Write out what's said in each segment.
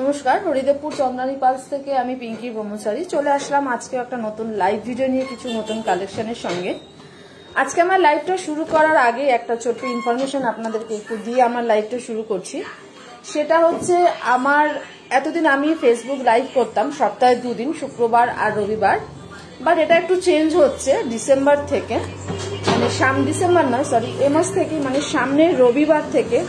নমস্কার, হরিদেবপুর চন্দ্রানী পালস থেকে আমি পিঙ্কি ব্রহ্মচারী চলে আসলাম আজকে একটা নতুন লাইভ ভিডিও নিয়ে কিছু নতুন কালেকশনের সঙ্গে। আজকে আমার লাইভটা শুরু করার আগে একটা ছোট্ট ইনফরমেশন আপনাদেরকে একটু দিয়ে আমার লাইভটা শুরু করছি। সেটা হচ্ছে, আমার এতদিন আমি ফেসবুক লাইভ করতাম সপ্তাহে 2 দিন, শুক্রবার আর রবিবার। বাট এটা একটু চেঞ্জ হচ্ছে ডিসেম্বর থেকে, মানে ডিসেম্বর নয় সরি, এ মাস থেকে, মানে সামনের রবিবার থেকে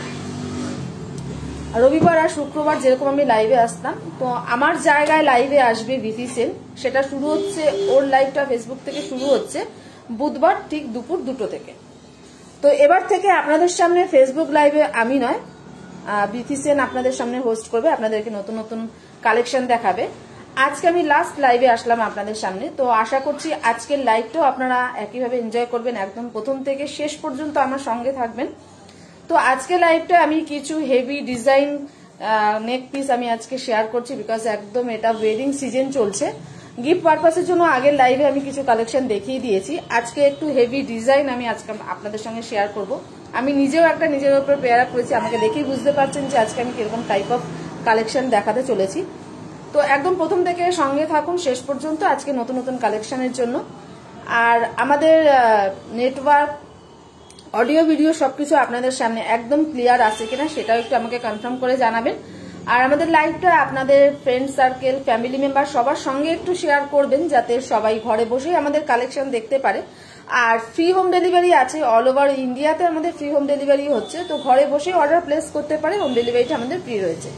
রবিবার আর শুক্রবার যেরকম আমি লাইভে আসতাম, তো আমার জায়গায় লাইভে আসবে বিথি সেন। সেটা শুরু হচ্ছে, ওর লাইভটা ফেসবুক থেকে শুরু হচ্ছে বুধবার ঠিক দুপুর 2টো থেকে। তো এবার থেকে আপনাদের সামনে ফেসবুক লাইভে আমি নয়, বিথি সেন আপনাদের সামনে হোস্ট করবে, আপনাদেরকে নতুন নতুন কালেকশন দেখাবে। আজকে আমি লাস্ট লাইভে আসলাম আপনাদের সামনে, তো আশা করছি আজকের লাইভটাও আপনারা একইভাবে এনজয় করবেন, একদম প্রথম থেকে শেষ পর্যন্ত আমার সঙ্গে থাকবেন। তো আজকে লাইভটা আমি কিছু হেভি ডিজাইন নেক পিস আমি আজকে শেয়ার করছি, বিকজ একদম এটা ওয়েডিং সিজন চলছে। গিফট পারপাসের জন্য আগের লাইভে আমি কিছু কালেকশন দেখিয়ে দিয়েছি। আজকে একটু হেভি ডিজাইন আমি আজকে আপনাদের সঙ্গে শেয়ার করব। আমি নিজেও একটা নিজের উপর পেয়ার আপ করেছি, আমাকে দেখেই বুঝতে পারছেন যে আজকে আমি কিরকম টাইপ অফ কালেকশন দেখাতে চলেছি। তো একদম প্রথম থেকে সঙ্গে থাকুন শেষ পর্যন্ত আজকে নতুন নতুন কালেকশনের জন্য। আর আমাদের নেটওয়ার্ক, অডিও ভিডিও সবকিছু আপনাদের সামনে একদম ক্লিয়ার আছে কিনা সেটাও একটু আমাকে কনফার্ম করে জানাবেন। আর আমাদের লাইভটা আপনাদের ফ্রেন্ড সার্কেল, ফ্যামিলি মেম্বার সবার সঙ্গে একটু শেয়ার করবেন, যাতে সবাই ঘরে বসেই আমাদের কালেকশন দেখতে পারে। আর ফ্রি হোম ডেলিভারি আছে, অল ওভার ইন্ডিয়াতে আমাদের ফ্রি হোম ডেলিভারি হচ্ছে, তো ঘরে বসেই অর্ডার প্লেস করতে পারে, হোম ডেলিভারিটা আমাদের ফ্রি রয়েছে।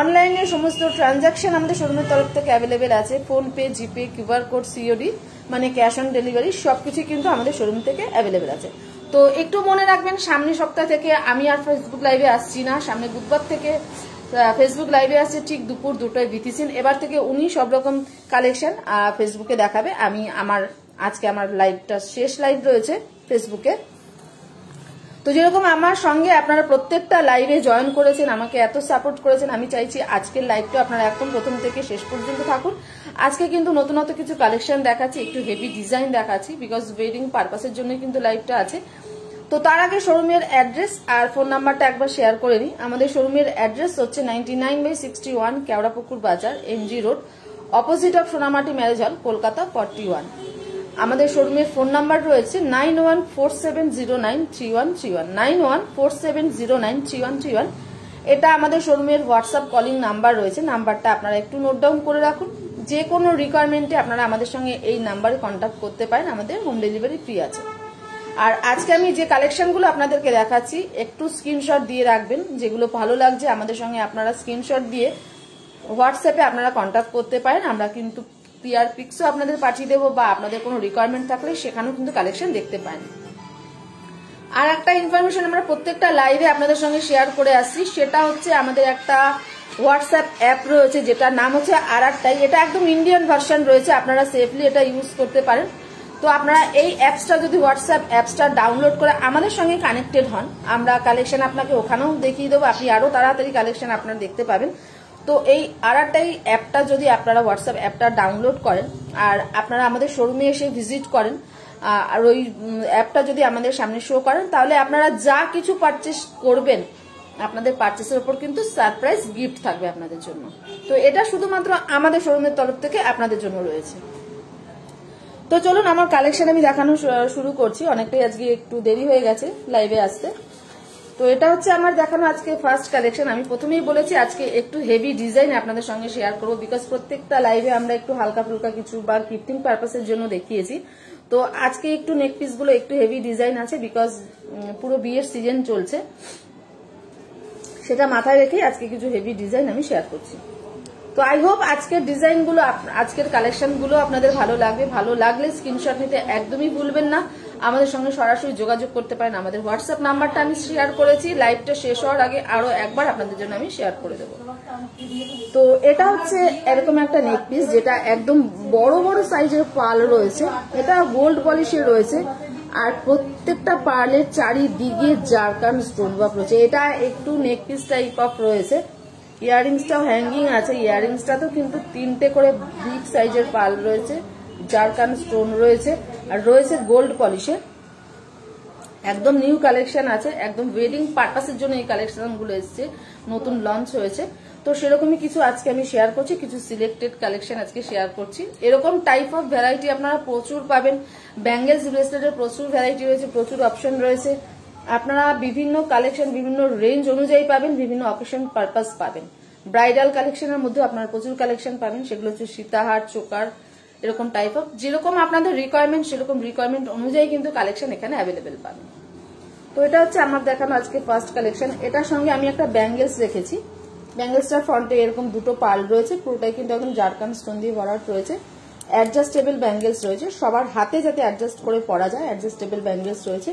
অনলাইনে সমস্ত ট্রানজাকশন আমাদের শোরুমের তরফ থেকে অ্যাভেলেবেল আছে, ফোনপে, জিপে, কিউআর কোড, সিওডি মানে ক্যাশ অন ডেলিভারি সবকিছু কিন্তু আমাদের শোরুম থেকে অ্যাভেলেবেল আছে। তো একটু মনে রাখবেন, সামনের সপ্তাহ থেকে আমি আর ফেসবুক লাইভে আসছি না, সামনে বুধবার থেকে ফেসবুক লাইভে আসছে ঠিক দুপুর 2টোয় বিথি সেন। এবার থেকে উনি সব রকম কালেকশন ফেসবুকে দেখাবে। আমি আজকে আমার লাইভটা শেষ লাইভ রয়েছে ফেসবুকে। তো যেরকম আমার সঙ্গে আপনারা প্রত্যেকটা লাইভে জয়েন করেছেন, আমাকে এত সাপোর্ট করেছেন, আমি চাইছি আজকের লাইভটা আপনারা একদম প্রথম থেকে শেষ পর্যন্ত থাকুন। আজকে কিন্তু নতুন নতুন কিছু কালেকশন দেখাচ্ছি, একটু হেভি ডিজাইন দেখাচ্ছি, বিকজ ওয়েডিং পারপাসের জন্য কিন্তু লাইভটা আছে। তো তার আগে শোরুমের অ্যাড্রেস আর ফোন নাম্বারটা একবার শেয়ার করে নিই। আমাদের শোরুমের অ্যাড্রেস হচ্ছে 99/61 Keorapukur Bazar, MG road, opposite of Sonamati marriage hall, Kolkata 41। আমাদের শোরুমের ফোন নাম্বার রয়েছে 9147093131, 9147093131। এটা আমাদের শোরুমের হোয়াটসঅ্যাপ কলিং নাম্বার রয়েছে, নাম্বারটা আপনারা একটু নোট ডাউন করে রাখুন। যে কোনো রিকোয়ারমেন্টে আপনারা আমাদের সঙ্গে এই নাম্বারে কন্ট্যাক্ট করতে পারেন, আমাদের হোম ডেলিভারি ফ্রি আছে। আর আজকে আমি যে কালেকশনগুলো আপনাদেরকে দেখাচ্ছি, একটু স্ক্রিনশট দিয়ে রাখবেন, যেগুলো ভালো লাগছে আমাদের সঙ্গে আপনারা স্ক্রিনশট দিয়ে হোয়াটসঅ্যাপে আপনারা কন্ট্যাক্ট করতে পারেন। আমরা কিন্তু পিআর পিক্সও আপনাদের পাঠিয়ে দেবো, বা আপনাদের কোনো রিকোয়ারমেন্ট থাকলে সেখানেও কিন্তু কালেকশন দেখতে পারেন। আর একটা ইনফরমেশন আমরা প্রত্যেকটা লাইভে আপনাদের সঙ্গে শেয়ার করে আসছি, সেটা হচ্ছে আমাদের একটা হোয়াটসঅ্যাপ অ্যাপ রয়েছে, যেটার নাম হচ্ছে আরআরটাই। এটা একদম ইন্ডিয়ান ভার্সন রয়েছে, আপনারা সেফলি এটা ইউজ করতে পারেন। তো আপনারা এই অ্যাপসটা যদি হোয়াটসঅ্যাপ অ্যাপসটা ডাউনলোড করে আমাদের সঙ্গে কানেক্টেড হন, আমরা কালেকশন আপনাকে ওখানেও দেখিয়ে দেবো, আপনি আরো তাড়াতাড়ি কালেকশন আপনারা দেখতে পাবেন। তো এই আরআরটাই অ্যাপটা যদি আপনারা হোয়াটসঅ্যাপ অ্যাপটা ডাউনলোড করেন আর আপনারা আমাদের শোরুমে এসে ভিজিট করেন, আর ওই অ্যাপটা যদি আমাদের সামনে শো করেন, তাহলে আপনারা যা কিছু পারচেস করবেন, আপনাদের পারচেসের উপর কিন্তু সারপ্রাইজ গিফট থাকবে আপনাদের জন্য। তো এটা শুধুমাত্র আমাদের শোরুমের তরফ থেকে আপনাদের জন্য রয়েছে। তো চলুন আমার কালেকশন আমি দেখানো শুরু করছি। অনেকটাই আজকে একটু দেরি হয়ে গেছে লাইভে আসতে। তো এটা হচ্ছে আমার দেখানো আজকে ফার্স্ট কালেকশন। আমি প্রথমেই বলেছি আজকে একটু হেভি ডিজাইন আপনাদের সঙ্গে শেয়ার করবো, বিকজ প্রত্যেকটা লাইভে আমরা একটু হালকা ফুলকা কিছু বা গিফটিং পারপাসের জন্য দেখিয়েছি। তো আজকে একটু নেক পিস গুলো একটু হেভি ডিজাইন আছে, বিকজ পুরো বিয়ের সিজন চলছে, সেটা মাথায় রেখেই আজকে কিছু হেভি ডিজাইন আমি শেয়ার করছি। তো আই হোপ আজকের ডিজাইন গুলো, আজকের কালেকশন গুলো আপনাদের ভালো লাগবে। ভালো লাগলে স্ক্রিনশট নিতে একদমই ভুলবেন না। আমাদের সঙ্গে সরাসরি যোগাযোগ করতে পারেন। আমাদের হোয়াটসঅ্যাপ নাম্বারটা আমি শেয়ার করেছি, লাইভটা শেষ হওয়ার আগে আরো একবার আপনাদের জন্য আমি শেয়ার করে দেবো। তো এটা হচ্ছে এরকম একটা নেক পিস, যেটা একদম বড় বড় সাইজের পার্ল রয়েছে, এটা গোল্ড পলিশের রয়েছে, আর প্রত্যেকটা পার্লের চারিদিকে জারকান স্টোন ওয়ার্ক রয়েছে। এটা একটু নেক পিস টাইপ অফ রয়েছে। ইয়াররিংসটাও হ্যাঙ্গিং আছে, ইয়াররিংসটাতেও কিন্তু 3টে করে বিগ সাইজের পার্ল রয়েছে, জারকান স্টোন রয়েছে, আর রয়েছে গোল্ড পলিশের। একদম নিউ কালেকশন আছে, একদম ওয়েডিং পারপাসের জন্য এই কালেকশন গুলো এসছে, নতুন লঞ্চ হয়েছে। তো সেরকমই কিছু আজকে আমি শেয়ার করছি, কিছু সিলেক্টেড কালেকশন আজকে শেয়ার করছি। এরকম টাইপ অফ ভ্যারাইটি আপনারা প্রচুর পাবেন। ব্যাঙ্গেলস ব্রেসলেটের প্রচুর ভ্যারাইটি রয়েছে, প্রচুর অপশন রয়েছে। আপনারা বিভিন্ন কালেকশন বিভিন্ন রেঞ্জ অনুযায়ী পাবেন, বিভিন্ন অকেশন পারপাস পাবেন। ব্রাইডাল কালেকশনের মধ্যে আপনারা প্রচুর কালেকশন পাবেন, সেগুলো হচ্ছে সীতাহার, চোকার, এরকম টাইপ অফ যেরকম আপনাদের রিকোয়ারমেন্ট সেরকম রিকোয়ারমেন্ট অনুযায়ী কিন্তু কালেকশন এখানে অ্যাভেলেবেল পাবেন। তো এটা হচ্ছে আমার দেখানো আজকে ফার্স্ট কালেকশন। এটার সঙ্গে আমি একটা ব্যাঙ্গেলস রেখেছি। ব্যাঙ্গেলসটার ফ্রন্টে এরকম দুটো পার্ল রয়েছে, পুরোটাই কিন্তু একদম জারকান স্টোন দিয়ে ভরাট রয়েছে। অ্যাডজাস্টেবল ব্যাঙ্গেলস রয়েছে, সবার হাতে যাতে অ্যাডজাস্ট করে পরা যায় অ্যাডজাস্টেবল ব্যাঙ্গেলস রয়েছে।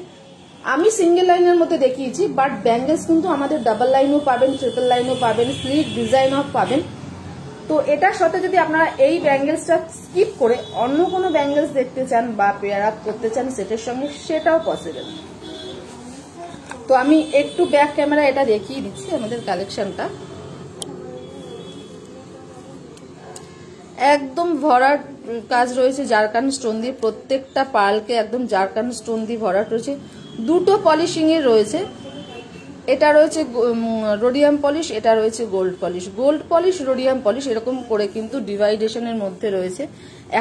আমি সিঙ্গেল লাইনের মধ্যে দেখিয়েছি, বাট ব্যাঙ্গেলস কিন্তু আমাদের ডাবল লাইনও পাবেন, ট্রিপল লাইনও পাবেন, স্লিভ ডিজাইনও পাবেন। তো এটার সাথে যদি আপনারা এই ব্যাঙ্গেলসটা স্কিপ করে অন্য কোনো ব্যাঙ্গেলস দেখতে চান বা পেয়ার আপ করতে চান সেটের সঙ্গে, সেটাও পসিবল। তো আমি একটু ব্যাক ক্যামেরা এটা দেখিয়ে দিচ্ছি আমাদের কালেকশনটা। একদম ভরাট কাজ রয়েছে জারকান স্টোন দিয়ে, প্রত্যেকটা পার্লকে একদম জারকান স্টোন দিয়ে ভরাট রয়েছে। দুটো পলিশিং এ রয়েছে, এটা রয়েছে রোডিয়াম পলিশ, এটা রয়েছে gold polish. Gold polish, rhodium polish এরকম করে কিন্তু ডিভাইডেশনের মধ্যে রয়েছে।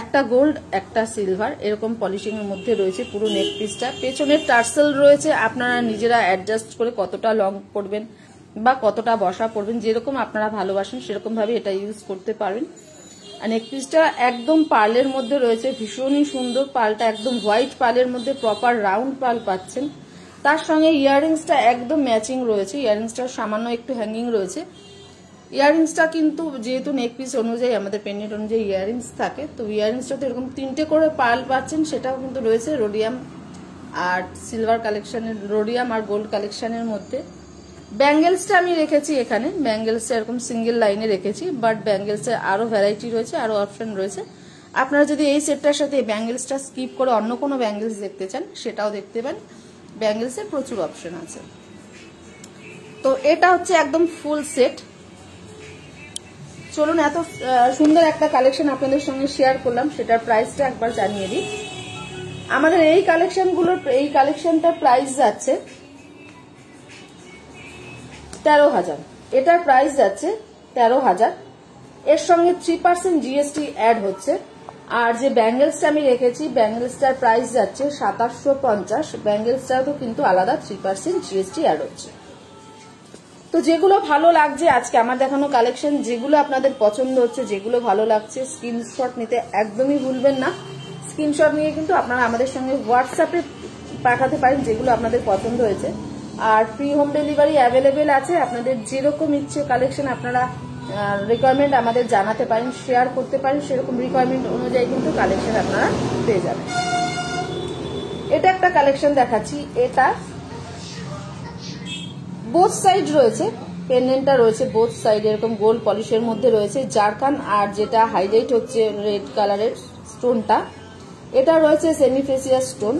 একটা গোল্ড একটা সিলভার এরকম পলিশিং এর মধ্যে রয়েছে পুরো নেক পিসটা। পেছনের টার্সেল রয়েছে, আপনারা নিজেরা অ্যাডজাস্ট করে কতটা লং পরবেন বা কতটা বসা পরবেন, যেরকম আপনারা ভালোবাসেন সেরকম ভাবে এটা ইউজ করতে পারবেন। আর নেক পিসটা একদম পার্লের মধ্যে রয়েছে, ভীষণই সুন্দর। পার্লটা একদম হোয়াইট পার্লের মধ্যে প্রপার রাউন্ড পার্ল পাচ্ছেন। তার সঙ্গে ইয়াররিংসটা একদম ম্যাচিং রয়েছে, ইয়াররিংসটা সামান্য একটু হ্যাঙ্গিং রয়েছে। ইয়াররিংসটা কিন্তু যেহেতু নেক পিস অনুযায়ী আমাদের পেন্ডেন্ট অনুযায়ী ইয়াররিংস থাকে, তো ইয়াররিংসটাতে এরকম 3টে করে পার্ল পাচ্ছেন, সেটাও কিন্তু রয়েছে রোডিয়াম আর সিলভার কালেকশনের, রোডিয়াম আর গোল্ড কালেকশনের মধ্যে। ব্যাঙ্গেলসটা আমি রেখেছি এখানে, ব্যাঙ্গেলসটা এরকম সিঙ্গেল লাইনে রেখেছি, বাট ব্যাঙ্গেলসের আরো ভ্যারাইটি রয়েছে, আরো অপশন রয়েছে। আপনারা যদি এই সেটটার সাথে ব্যাঙ্গেলসটা স্কিপ করে অন্য কোনো ব্যাঙ্গেলস দেখতে চান সেটাও দেখতে পান, ব্যাঙ্গেলসের প্রচুর অপশন আছে। তো এটা হচ্ছে একদম ফুল সেট। চলুন, এত সুন্দর একটা কালেকশন আপনাদের সঙ্গে শেয়ার করলাম, সেটার প্রাইসটা একবার জানিয়ে দিই। আমাদের এই কালেকশনটার প্রাইস যাচ্ছে 13,000। এটার প্রাইস যাচ্ছে 13,000। এর সঙ্গে 3% জিএসটি অ্যাড হচ্ছে। আর যে ব্যাঙ্গেলসটা আমি রেখেছি, ব্যাঙ্গেলসটার প্রাইস যাচ্ছে 2750। ব্যাঙ্গেলসটাও কিন্তু আলাদা 3% জিএসটি অ্যাড হচ্ছে। তো যেগুলো ভালো লাগছে আজকে আমার দেখানো কালেকশন, যেগুলো আপনাদের পছন্দ হচ্ছে, যেগুলো ভালো লাগছে, স্ক্রিনশট নিতে একদমই ভুলবেন না। স্ক্রিনশট নিয়ে কিন্তু আপনারা আমাদের সঙ্গে হোয়াটসঅ্যাপে পাঠাতে পারেন যেগুলো আপনাদের পছন্দ হয়েছে। আর ফ্রি হোম ডেলিভারি অ্যাভেলেবেল আছে। আপনাদের যেরকম ইচ্ছে কালেকশন আপনারা রিকোয়ারমেন্ট আমাদের জানাতে পারেন, শেয়ার করতে পারেন, সেরকম রিকোয়ারমেন্ট অনুযায়ী কিন্তু কালেকশন আপনারা পেয়ে যাবেন। এটা একটা কালেকশন দেখাচ্ছি, এটা বোথ সাইড রয়েছে, পেন্ডেন্টটা রয়েছে বোথ সাইড এরকম গোল্ড পলিশের মধ্যে রয়েছে জারকান, আর যেটা হাইলাইট হচ্ছে রেড কালারের স্টোনটা, এটা রয়েছে সেমিফেসিয়াস স্টোন।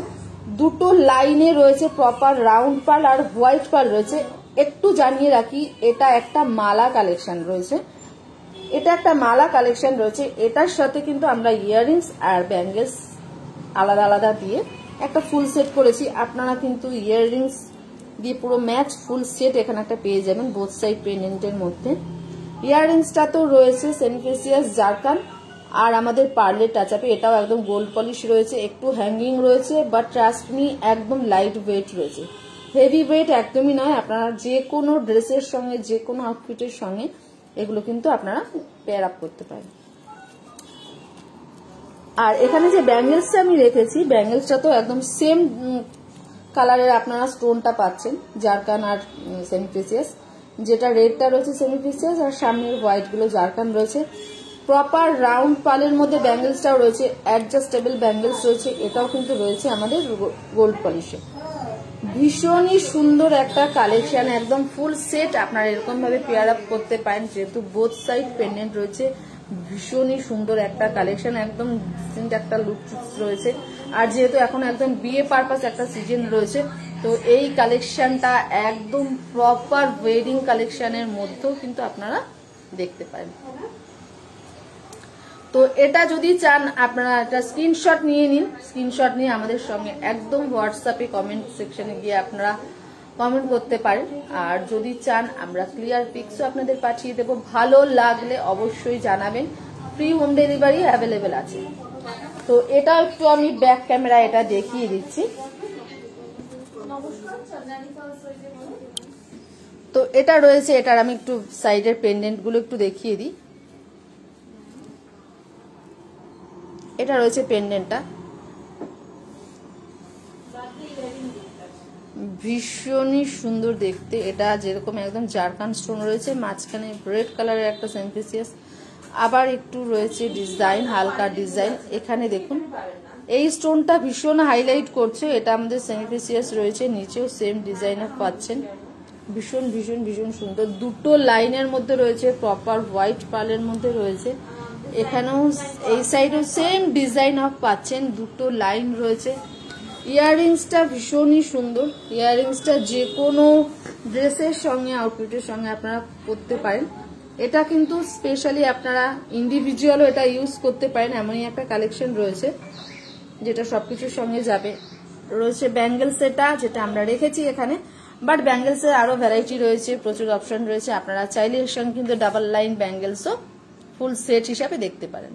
দুটো লাইনে রয়েছে প্রপার রাউন্ড পার্ল আর হোয়াইট পার্ল রয়েছে। একটু জানিয়ে রাখি, এটা একটা মালা কালেকশন রয়েছে, এটা একটা মালা কালেকশন রয়েছে। এটার সাথে কিন্তু আমরা ইয়াররিংস আর ব্যাঙ্গেলস আলাদা আলাদা দিয়ে একটা ফুল সেট করেছি। আপনারা কিন্তু ইয়াররিংস দিয়ে পুরো ম্যাচ ফুল সেট এখানে একটা পেয়ে যাবেন বোথ সাইড পেন্ডেন্টের মধ্যে। ইয়াররিংসটা তো রয়েছে সেমিফেসিয়াস জারকান আর আমাদের পার্লের টাচআপে, এটাও একদম গোল্ড পলিশ রয়েছে, একটু হ্যাঙ্গিং রয়েছে, বাট ট্রাস্ট মি একদম লাইট ওয়েট রয়েছে, হেভি ওয়েট একদমই নয়। আপনারা যে কোনো ড্রেসের সঙ্গে যে কোনো আউটফিটের সঙ্গে এগুলো কিন্তু আপনারা পেয়ার আপ করতে পারেন। আর এখানে যে ব্যাঙ্গেলসটা আমি রেখেছি, ব্যাঙ্গেলসটা তো একদম সেম কালারের আপনারা স্টোনটা পাচ্ছেন, জারকান আর সেমিফেসিয়াস। যেটা রেডটা রয়েছে সেমিফেসিয়াস আর সামনের হোয়াইট গুলো জারকান রয়েছে। প্রপার রাউন্ড পালের মধ্যে ব্যাঙ্গেলসটাও রয়েছে, অ্যাডজাস্টেবল ব্যাঙ্গেলস রয়েছে, এটাও কিন্তু রয়েছে আমাদের গোল্ড পলিশে। ভীষণই সুন্দর একটা কালেকশন, একদম ফুল সেট আপনারা এরকম ভাবে পেয়ার আপ করতে পারেন, যেহেতু বোথ সাইড পেন্ডেন্ট রয়েছে। ভীষণই সুন্দর একটা কালেকশন, একদম ডিসেন্ট একটা লুক রয়েছে। আর যেহেতু এখন একদম বিয়ে পারপাস একটা সিজন রয়েছে, তো এই কালেকশনটা একদম প্রপার ওয়েডিং কালেকশনের মধ্যেও কিন্তু আপনারা দেখতে পারেন। তো এটা যদি চান আপনারা একটা স্ক্রিনশট নিয়ে নিন, স্ক্রিনশট নিয়ে আমাদের সঙ্গে একদম হোয়াটসঅ্যাপে কমেন্ট সেকশনে গিয়ে আপনারা কমেন্ট করতে পারেন। আর যদি চান আমরা ক্লিয়ার পিকসও আপনাদের পাঠিয়ে দেবো, ভালো লাগলে অবশ্যই জানাবেন। ফ্রি হোম ডেলিভারি অ্যাভেলেবেল আছে। তো এটা একটু আমি ব্যাক ক্যামেরা এটা দেখিয়ে দিচ্ছি। তো এটা রয়েছে, এটার আমি একটু সাইডের পেন্ডেন্ট গুলো একটু দেখিয়ে দিই। এটা রয়েছে পেন্ডেন্টটা, ভীষণই সুন্দর দেখতে। এটা যেরকম একদম জারকান স্টোন রয়েছে, মাঝখানে রেড কালারের একটা সেমফিসিয়াস, আবার একটু রয়েছে ডিজাইন, হালকা ডিজাইন। এখানে দেখুন এই স্টোনটা ভীষণ হাইলাইট করছে। এটা আমাদের সেমফিসিয়াস রয়েছে, নিচেও সেম ডিজাইনের পাচ্ছেন। ভীষণ ভীষণ ভীষণ সুন্দর। দুটো লাইনের মধ্যে রয়েছে, প্রপার হোয়াইট পার্লের মধ্যে রয়েছে। এখানেও এই সাইডেও সেম ডিজাইন অফ পাচ্ছেন, দুটো লাইন রয়েছে। ইয়াররিংসটা ভীষণই সুন্দর। ইয়াররিংসটা যে কোনো ড্রেসের সঙ্গে, আউটফিটের সঙ্গে আপনারা পরতে পারেন। এটা কিন্তু স্পেশালি আপনারা ইন্ডিভিজুয়ালও এটা ইউজ করতে পারেন, এমনই একটা কালেকশন রয়েছে যেটা সবকিছুর সঙ্গে যাবে। রয়েছে ব্যাঙ্গেলস, এটা যেটা আমরা রেখেছি এখানে, বাট ব্যাঙ্গেলসের আরো ভ্যারাইটি রয়েছে, প্রচুর অপশন রয়েছে। আপনারা চাইলে এর সঙ্গে কিন্তু ডাবল লাইন ব্যাঙ্গেলসও ফুল সেট হিসাবে দেখতে পারেন।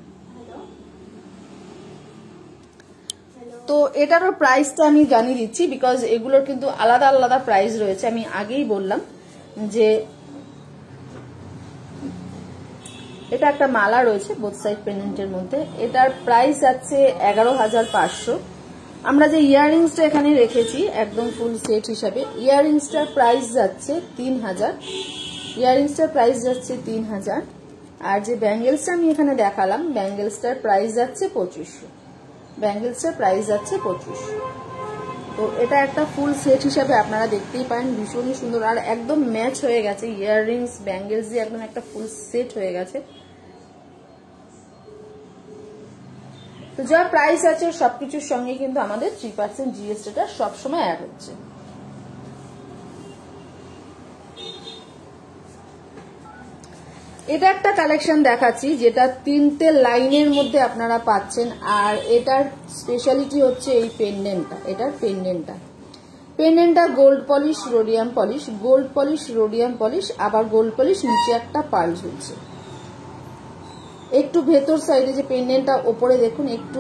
তো এটারও প্রাইসটা আমি জানিয়ে দিচ্ছি, বিকজ এগুলোর কিন্তু আলাদা আলাদা প্রাইস রয়েছে। আমি আগেই বললাম যে এটা একটা মালা রয়েছে বোথ সাইড পেন্ডেন্টের মধ্যে, এটার প্রাইস যাচ্ছে 11,500। আমরা যে ইয়াররিংসটা এখানে রেখেছি একদম ফুল সেট হিসাবে, ইয়াররিংসটার প্রাইস যাচ্ছে 3,000। ইয়াররিংসটার প্রাইস যাচ্ছে 3,000। আর যে ব্যাঙ্গেলসটা আমি এখানে দেখালাম, ব্যাঙ্গেলসটার প্রাইস যাচ্ছে 2,500। ব্যাঙ্গেলসটার প্রাইস যাচ্ছে 2,500। তো এটা একটা ফুল সেট হিসাবে আপনারা দেখতেই পারেন, ভীষণই সুন্দর। আর একদম ম্যাচ হয়ে গেছে, ইয়াররিংস ব্যাঙ্গেলস দিয়ে একদম একটা ফুল সেট হয়ে গেছে। তো যা প্রাইস আছে সবকিছুর সঙ্গে কিন্তু আমাদের 3% জিএসটিটা সবসময় অ্যাড হচ্ছে। এটা একটা কালেকশন দেখাচ্ছি যেটা 3টে লাইনের মধ্যে আপনারা পাচ্ছেন। আর এটার স্পেশালিটি হচ্ছে এই পেন্ডেন্টটা, এটার পেন্ডেন্টটা gold polish, rhodium polish, gold polish, rhodium polish, আবার গোল্ড পলিশ, নিচে একটা পার্ল ঝুলছে। একটু ভেতর সাইডে যে পেন্ডেন্টটা ওপরে দেখুন একটু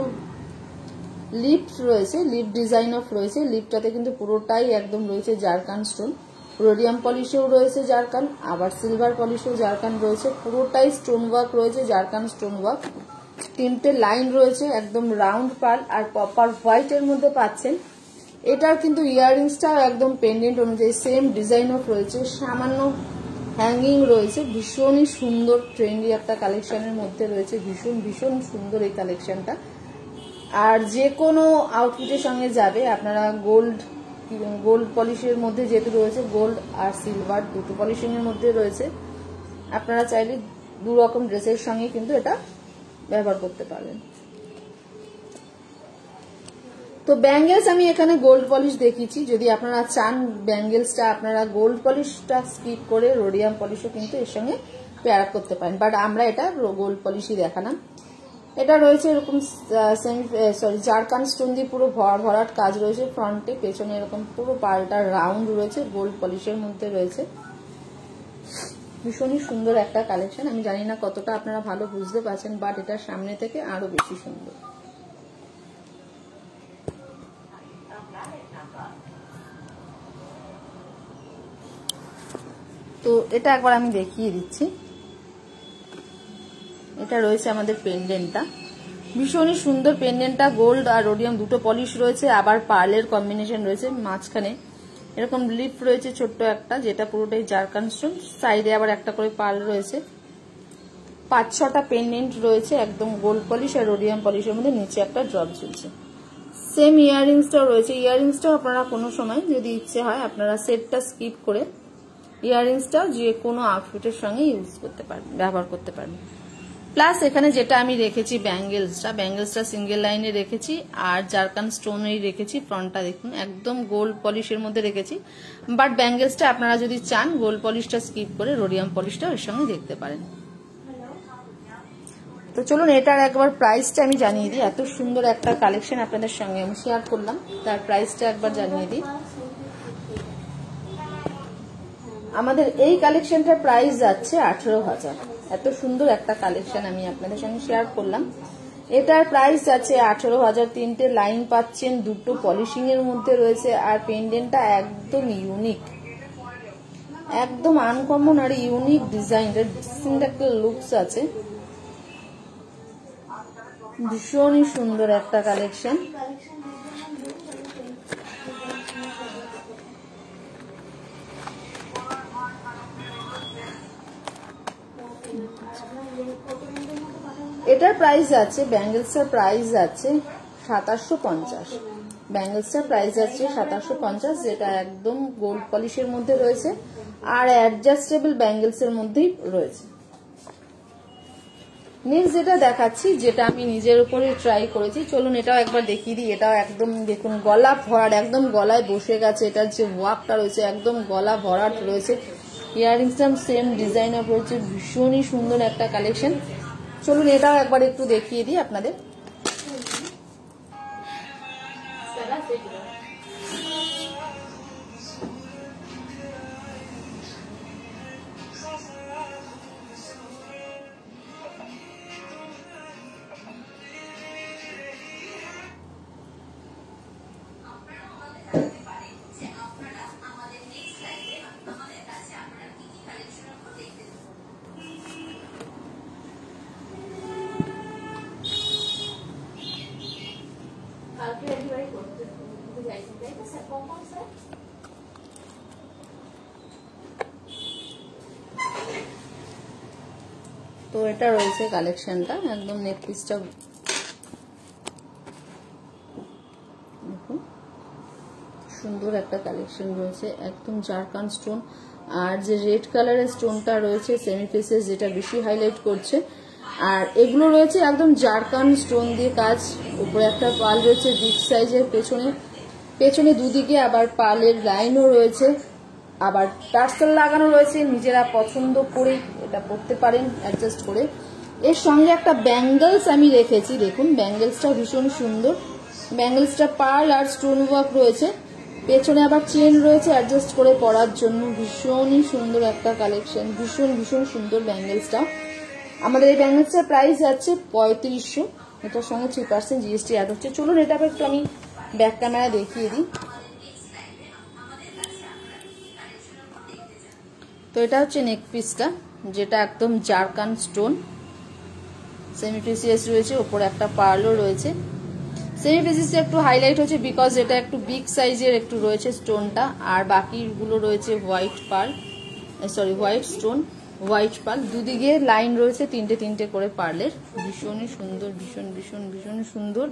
লিপ রয়েছে, লিপ ডিজাইন অফ রয়েছে। লিপটাতে কিন্তু পুরোটাই একদম রয়েছে জারকান স্টোন। রোডিয়াম পলিশেও রয়েছে জারকান, আবার সিলভার পলিশেও জারকান রয়েছে। পুরোটাই স্টোন ওয়ার্ক রয়েছে, জারকান স্টোন ওয়ার্ক। 3টে লাইন রয়েছে, একদম রাউন্ড পার্ল আর প্রপার হোয়াইট এর মধ্যে পাচ্ছেন। এটার কিন্তু ইয়াররিংসটাও একদম পেন্ডেন্ট অনুযায়ী সেম ডিজাইন অফ রয়েছে, সামান্য হ্যাঙ্গিং রয়েছে। ভীষণই সুন্দর, ট্রেন্ডি একটা কালেকশনের মধ্যে রয়েছে। ভীষণ ভীষণ সুন্দর এই কালেকশনটা। আর যে কোনো আউটফিটের সঙ্গে যাবে। আপনারা গোল্ড পলিশের মধ্যে যেহেতু রয়েছে, গোল্ড আর সিলভার দুটো পলিশিং এর মধ্যে রয়েছে, আপনারা চাইলে দু রকম ড্রেসের সঙ্গে কিন্তু এটা ব্যবহার করতে পারবেন। তো ব্যাঙ্গেলস আমি এখানে গোল্ড পলিশ দেখিয়েছি। যদি আপনারা চান ব্যাঙ্গেলসটা আপনারা গোল্ড পলিশটা স্কিপ করে রোডিয়াম পলিশও কিন্তু এর সঙ্গে পেয়ার আপ করতে পারেন, বাট আমরা এটা গোল্ড পলিশই দেখালাম। এটা রয়েছে এরকম জারকান স্টোন দিয়ে পুরো ভরাট কাজ রয়েছে ফ্রন্টে, পেছনে এরকম পুরো পালটা রাউন্ড রয়েছে, গোল্ড পলিশের মধ্যে রয়েছে। ভীষণই সুন্দর একটা কালেকশন। আমি জানি না কতটা আপনারা ভালো বুঝতে পারছেন, বাট এটা সামনে থেকে আরো বেশি সুন্দর। তো এটা একবার আমি দেখিয়ে দিচ্ছি। এটা রয়েছে আমাদের পেন্ডেন্টটা, ভীষণই সুন্দর পেন্ডেন্টটা। গোল্ড আর রোডিয়াম দুটো পলিশ রয়েছে, আবার পার্লের কম্বিনেশন রয়েছে। মাঝখানে এরকম লিপ রয়েছে ছোট্ট একটা, যেটা পুরোটাই জারকান স্টোন। সাইডে আবার একটা করে পার্ল রয়েছে। 5-6টা পেন্ডেন্ট রয়েছে একদম গোল্ড পলিশ আর রোডিয়াম পলিশের মধ্যে, নিচে একটা ড্রপ ঝুলছে। সেম ইয়াররিংসটাও রয়েছে। ইয়াররিংসটাও আপনারা কোনো সময় যদি ইচ্ছে হয় আপনারা সেটটা স্কিপ করে ইয়াররিংসটাও যে কোনো আউটফিটের সঙ্গে ইউজ করতে পারবেন, ব্যবহার করতে পারবেন। প্লাস এখানে যেটা আমি রেখেছি ব্যাঙ্গেলসটা সিঙ্গেল লাইনে রেখেছি আর জারকান স্টোনেই রেখেছি। ফ্রন্টটা দেখুন একদম গোল্ড পলিশের মধ্যে রেখেছি, বাট ব্যাঙ্গেলসটা আপনারা যদি চান গোল্ড পলিশটা স্কিপ করে রোডিয়াম পলিশটা এর সঙ্গে দেখতে পারেন। তো চলুন এটার একবার প্রাইসটা আমি জানিয়ে দিই। এত সুন্দর একটা কালেকশন আপনাদের সঙ্গে আমি শেয়ার করলাম, তার প্রাইসটা একবার জানিয়ে দিই। আমাদের এই কালেকশনটার প্রাইস যাচ্ছে 18,000। এত সুন্দর একটা কালেকশন আমি আপনাদের সঙ্গে শেয়ার করলাম। এটার প্রাইস যাচ্ছে 18,000। 3টে লাইন পাচ্ছেন, দুটো পলিশিং এর মধ্যে রয়েছে, আর পেন্ডেন্টটা একদম ইউনিক, একদম আনকমন আর ইউনিক ডিজাইন, ডিসেন্ট একটা লুকস আছে। ভীষণই সুন্দর একটা কালেকশন। এটার প্রাইস আছে, ব্যাঙ্গেলসের প্রাইস আছে 2750। ব্যাঙ্গেলসের প্রাইস আছে 2750, যেটা একদম গোল্ড পলিশের মধ্যে রয়েছে আর অ্যাডজাস্টেবল ব্যাঙ্গেলসের মধ্যেই রয়েছে। নেক্সট যেটা দেখাচ্ছি, যেটা আমি নিজের উপরে ট্রাই করেছি, চলুন এটাও একবার দেখিয়ে দিই। এটাও একদম দেখুন গলা ভরাট, একদম গলায় বসে গেছে। এটার যে ওয়ার্কটা রয়েছে একদম গলা ভরাট রয়েছে। ইয়াররিংসটা সেম ডিজাইনের রয়েছে, ভীষণই সুন্দর একটা কালেকশন। চলুন এটাও একবার একটু দেখিয়ে দিই আপনাদের। তো এটা রয়েছে কালেকশনটা, একদম নেক পিসটা দেখুন, সুন্দর একটা কালেকশন রয়েছে, একদম জারকান স্টোন। আর যে রেড কালারের স্টোনটা রয়েছে সেমি ফেসেস, যেটা বেশি হাইলাইট করছে। আর এগুলো রয়েছে একদম জারকান স্টোন দিয়ে কাজ। উপরে একটা পাল রয়েছে বিগ সাইজের, পেছনে দুদিকে আবার পালের লাইনও রয়েছে, আবার টার্সেল লাগানো রয়েছে। নিজেরা পছন্দ করে এটা পরতে পারেন অ্যাডজাস্ট করে। এর সঙ্গে একটা ব্যাঙ্গেলস আমি রেখেছি, দেখুন ব্যাঙ্গেলসটা ভীষণ সুন্দর। ব্যাঙ্গেলসটা পার্ল আর স্টোন ওয়ার্ক রয়েছে, পেছনে আবার চেন রয়েছে অ্যাডজাস্ট করে পরার জন্য। ভীষণই সুন্দর একটা কালেকশন, ভীষণ ভীষণ সুন্দর ব্যাঙ্গেলসটা। আমাদের এই ব্যাঙ্গেলসটার প্রাইস যাচ্ছে 3500। এটার সঙ্গে 3% জিএসটি অ্যাড হচ্ছে। চলুন এটা একটু আমি ব্যাক ক্যামেরা দেখিয়ে দিই। তো এটা হচ্ছে নেক পিসটা, যেটা একদম জারকান স্টোন, সেমি প্রিসিয়াস রয়েছে, উপরে একটা পার্লও রয়েছে। সেমি প্রিসিয়াসটা একটু হাইলাইট হচ্ছে বিকজ এটা একটু বিগ সাইজের একটু রয়েছে স্টোনটা, আর বাকিগুলো রয়েছে white pearl, sorry white stone, white pearl. দুদিকে লাইন রয়েছে তিনটে করে পার্লের। ভীষণই সুন্দর, ভীষণ ভীষণ ভীষণ সুন্দর।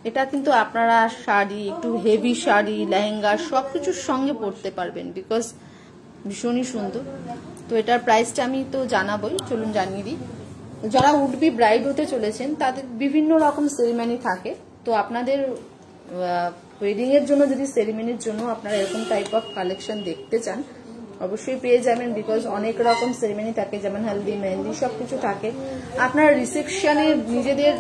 এটা কিন্তু আপনারা শাড়ি, একটু হেভি শাড়ি, লেহেঙ্গা সবকিছুর সঙ্গে পরতে পারবেন বিকজ ভীষণই সুন্দর। তো এটার প্রাইসটা আমি তো জানাবোই, চলুন জানিয়ে দিই। যারা উড বি ব্রাইড হতে চলেছেন তাদের বিভিন্ন রকম সেরিমনি থাকে। তো আপনাদের ওয়েডিং এর জন্য যদি সেরিমনির জন্য আপনারা এরকম টাইপ অফ কালেকশন দেখতে চান, অবশ্যই পেয়ে যাবেন বিকজ অনেক রকম সেরিমনি থাকে, যেমন হলদি, মেহেন্দি সবকিছু থাকে। আপনারা রিসেপশনে নিজেদের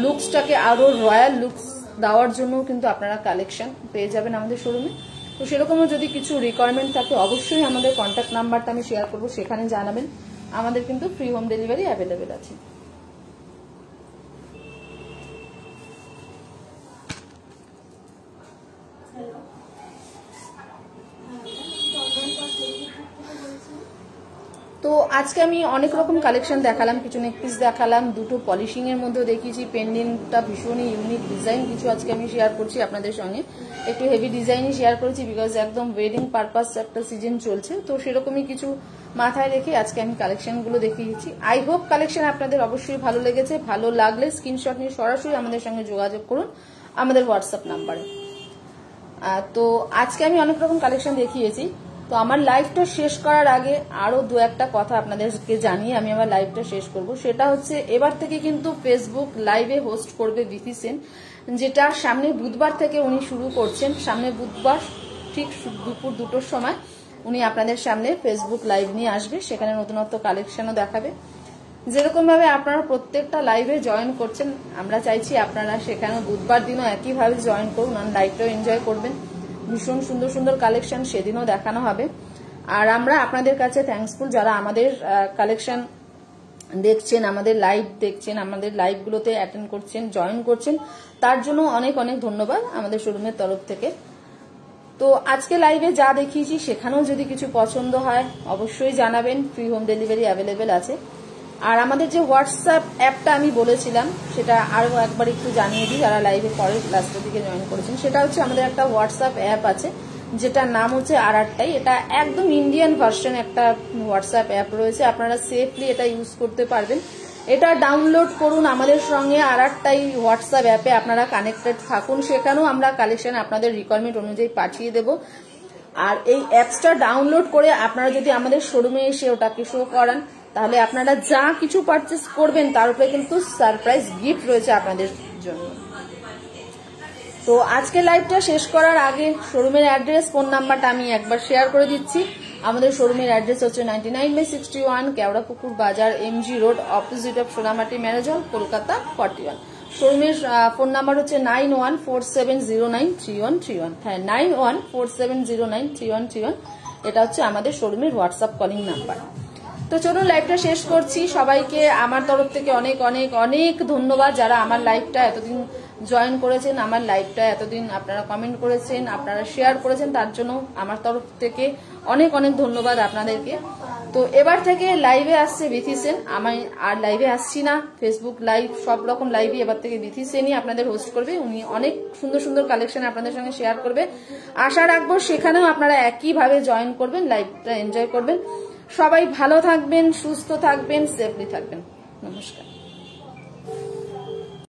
লুকসটাকে আরো রয়্যাল লুকস দেওয়ার জন্য কিন্তু আপনারা কালেকশন পেয়ে যাবেন আমাদের শোরুমে। তো সেরকমও যদি কিছু রিকোয়ারমেন্ট থাকে অবশ্যই আমাদের কন্ট্যাক্ট নাম্বারটা আমি শেয়ার করবো, সেখানে জানাবেন। আমাদের কিন্তু ফ্রি হোম ডেলিভারি অ্যাভেলেবেল আছে। তো আজকে আমি অনেক রকম কালেকশন দেখালাম, কিছু নেক পিস দেখালাম, দুটো পলিশিং এর মধ্যেও দেখিয়েছি, পেন্ডেন্টটা ভীষণই ইউনিক ডিজাইন কিছু আজকে আমি শেয়ার করছি আপনাদের সঙ্গে। একটু হেভি ডিজাইনই শেয়ার করেছি বিকজ একদম ওয়েডিং পারপাস একটা সিজন চলছে, তো সেরকমই কিছু মাথায় রেখে আজকে আমি কালেকশনগুলো দেখিয়েছি। আই হোপ কালেকশন আপনাদের অবশ্যই ভালো লেগেছে। ভালো লাগলে স্ক্রিনশট নিয়ে সরাসরি আমাদের সঙ্গে যোগাযোগ করুন আমাদের হোয়াটসঅ্যাপ নাম্বারে। তো আজকে আমি অনেক রকম কালেকশন দেখিয়েছি। তো আমার লাইভটা শেষ করার আগে আরো দু একটা কথা আপনাদেরকে জানিয়ে আমি আমার লাইভটা শেষ করব। সেটা হচ্ছে এবার থেকে কিন্তু ফেসবুক লাইভে হোস্ট করবে বিথি সেন, যেটা সামনে বুধবার থেকে উনি শুরু করছেন। সামনে বুধবার ঠিক দুপুর 2টোর সময় উনি আপনাদের সামনে ফেসবুক লাইভ নিয়ে আসবে, সেখানে নতুনত্ব কালেকশনও দেখাবে। যেরকম ভাবে আপনারা প্রত্যেকটা লাইভে জয়েন করছেন, আমরা চাইছি আপনারা সেখানে বুধবার দিনও একইভাবে জয়েন করুন, আর লাইভটাও এনজয় করবেন। ভীষণ সুন্দর সুন্দর কালেকশন সেদিনও দেখানো হবে। আর আমরা আপনাদের কাছে থ্যাঙ্কসফুল যারা আমাদের কালেকশন দেখছেন, আমাদের লাইভ দেখছেন, আমাদের লাইভগুলোতে অ্যাটেন্ড করছেন, জয়েন করছেন, তার জন্য অনেক অনেক ধন্যবাদ আমাদের শোরুমের তরফ থেকে। তো আজকে লাইভে যা দেখিয়েছি সেখানেও যদি কিছু পছন্দ হয় অবশ্যই জানাবেন, ফ্রি হোম ডেলিভারি অ্যাভেলেবেল আছে। আর আমাদের যে হোয়াটসঅ্যাপ অ্যাপটা আমি বলেছিলাম সেটা আরও একবার একটু জানিয়ে দিই, যারা লাইভে পরে লাস্টের দিকে জয়েন করেছেন। সেটা হচ্ছে আমাদের একটা হোয়াটসঅ্যাপ অ্যাপ আছে যেটার নাম হচ্ছে RRটাই। এটা একদম ইন্ডিয়ান ভার্সন একটা হোয়াটসঅ্যাপ অ্যাপ রয়েছে, আপনারা সেফলি এটা ইউজ করতে পারবেন। এটা ডাউনলোড করুন, আমাদের সঙ্গে RRটাই হোয়াটসঅ্যাপ অ্যাপে আপনারা কানেক্টেড থাকুন, সেখানেও আমরা কালেকশন আপনাদের রিকোয়ারমেন্ট অনুযায়ী পাঠিয়ে দেব। আর এই অ্যাপসটা ডাউনলোড করে আপনারা যদি আমাদের শোরুমে এসে ওটাকে শো করান, তাহলে আপনারা যা কিছু পারচেস করবেন তার উপরে কিন্তু সারপ্রাইজ গিফট রয়েছে আপনাদের জন্য। তো আজকে লাইভটা শেষ করার আগে শোরুমের অ্যাড্রেস, ফোন নাম্বারটা আমি একবার শেয়ার করে দিচ্ছি। আমাদের শোরুমের অ্যাড্রেস হচ্ছে 99/61 Keorapukur Bazar, MG road, opposite of Sonamati marriage hall, Kolkata 41। শোরুমের ফোন নাম্বার হচ্ছে 9147093131। হ্যাঁ, 9147093131। এটা হচ্ছে আমাদের শোরুমের হোয়াটসঅ্যাপ কলিং নাম্বার। তো চলুন লাইভটা শেষ করছি। সবাইকে আমার তরফ থেকে অনেক অনেক অনেক ধন্যবাদ যারা আমার লাইভটা এতদিন জয়েন করেছেন, আমার লাইভটা এতদিন আপনারা কমেন্ট করেছেন, আপনারা শেয়ার করেছেন, তার জন্য আমার তরফ থেকে অনেক অনেক ধন্যবাদ আপনাদেরকে। তো এবার থেকে লাইভে আসছে বিথি সেন, আমি আর লাইভে আসছি না, ফেসবুক লাইভ সব রকম লাইভই এবার থেকে বিথি সেনই আপনাদের হোস্ট করবে। উনি অনেক সুন্দর সুন্দর কালেকশন আপনাদের সঙ্গে শেয়ার করবে। আশা রাখবো সেখানেও আপনারা একইভাবে জয়েন করবেন, লাইভটা এনজয় করবেন। সবাই ভালো থাকবেন, সুস্থ থাকবেন, সেফলি থাকবেন। নমস্কার।